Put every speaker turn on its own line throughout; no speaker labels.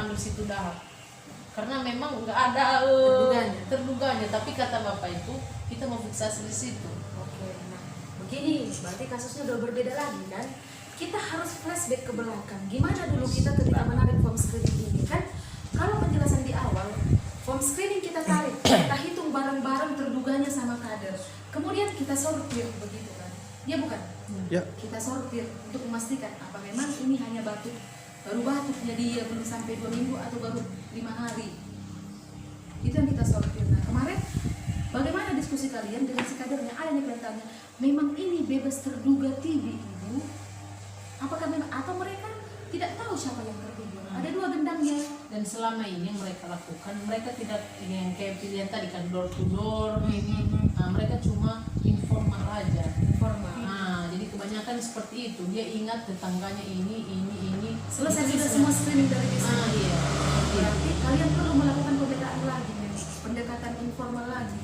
ambil situ dahak. Karena memang nggak ada terduganya, tapi kata bapak itu kita mau fiksasi di situ.
Oke, nah begini, berarti kasusnya udah berbeda lagi kan? Kita harus flashback ke belakang. Gimana dulu kita ketika menarik form screening ini kan? Kalau penjelasan di awal, form screening kita tarik, kita hitung bareng-bareng terduganya sama kader. Kemudian kita sortir begitu kan? Ya bukan?
Ya.
Kita sortir untuk memastikan apa memang ini hanya batuk, baru batuk jadi ya belum sampai 2 minggu atau baru 5 hari. Itu yang kita sortir. Nah kemarin bagaimana diskusi kalian dengan si kadernya? Ada yang bertanya, memang ini bebas terduga TB ibu? Apakah memang atau mereka tidak tahu siapa yang terduga? Ada 2 gendangnya.
Dan selama ini yang mereka lakukan, mereka tidak yang kayak pilihan tadi kan door to door. Mereka cuma informal aja.
Informal.
Jadi kebanyakan seperti itu. Dia ingat tetangganya ini.
Selesai sudah semua screening dari di sini.
Iya.
Berarti kalian perlu melakukan pemetaan lagi, pendekatan informal lagi.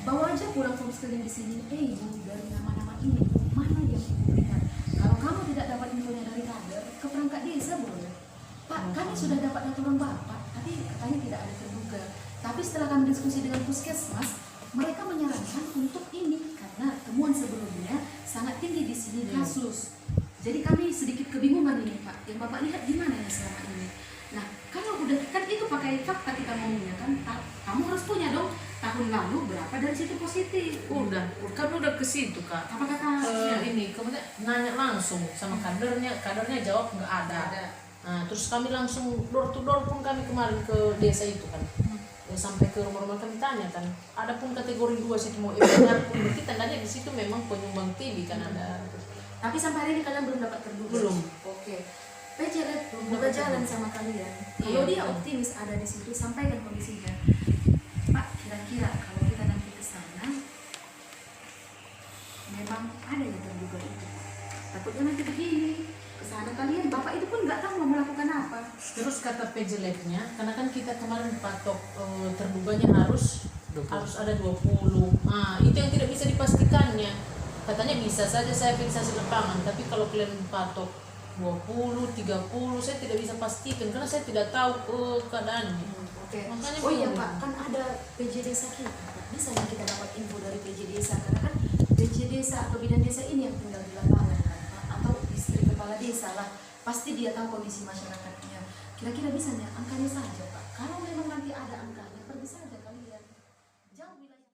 Bawa aja pulang form screening di sini. Ibu dari nama-nama ini mana yang ibu lihat? Kalau kamu tidak dapat infonya dari kader, ke perangkat desa boleh. Pak, kami sudah dapat laporan bapak, tapi katanya tidak ada terduga. Tapi setelah kami diskusi dengan puskesmas, mereka menyarankan untuk ini karena temuan sebelumnya sangat tinggi di sini kasus. Jadi kami sedikit kebingungan ini Pak. Yang Bapak lihat gimana ya selama ini? Nah, kalau udah kan itu pakai fakta kita ngomongnya kan, kamu harus punya dong tahun lalu berapa dari situ positif.
Kan udah ke situ Kak.
Apa kata
Ini kemudian nanya langsung sama kadernya jawab nggak ada. Nah, terus kami langsung door to door pun kami kemarin ke desa itu kan. Ya, sampai ke rumah-rumah kami tanya kan. Ada pun kategori 2 situ mau benar pun berarti tandanya di situ memang penyumbang TB kan ada.
Tapi sampai hari ini kalian belum dapat terduga?
Belum.
Oke. PJLF belum buka jalan sama kalian. Kalau dia optimis ada di situ, sampaikan kondisinya. Pak, kira-kira kalau kita nanti ke sana, memang ada yang terduga itu. Takutnya nanti begini, ke sana kalian, bapak itu pun nggak tahu mau melakukan apa.
Terus kata PJLF-nya, karena kan kita kemarin patok terduganya harus ada 20. Itu yang tidak bisa dipastikannya. Katanya bisa saja saya fiksasi lapangan, tapi kalau kalian patok 20, 30, saya tidak bisa pastikan karena saya tidak tahu keadaannya.
Oke.
Makanya
Oh iya Pak, kan ada PJ desa kita. Bisa yang kita dapat info dari PJ desa karena kan PJ desa atau bidan desa ini yang tinggal di lapangan kan, Pak? Atau istri kepala desa lah. Pasti dia tahu kondisi masyarakatnya. Kira-kira bisa angkanya saja Pak. Kalau memang nanti ada angka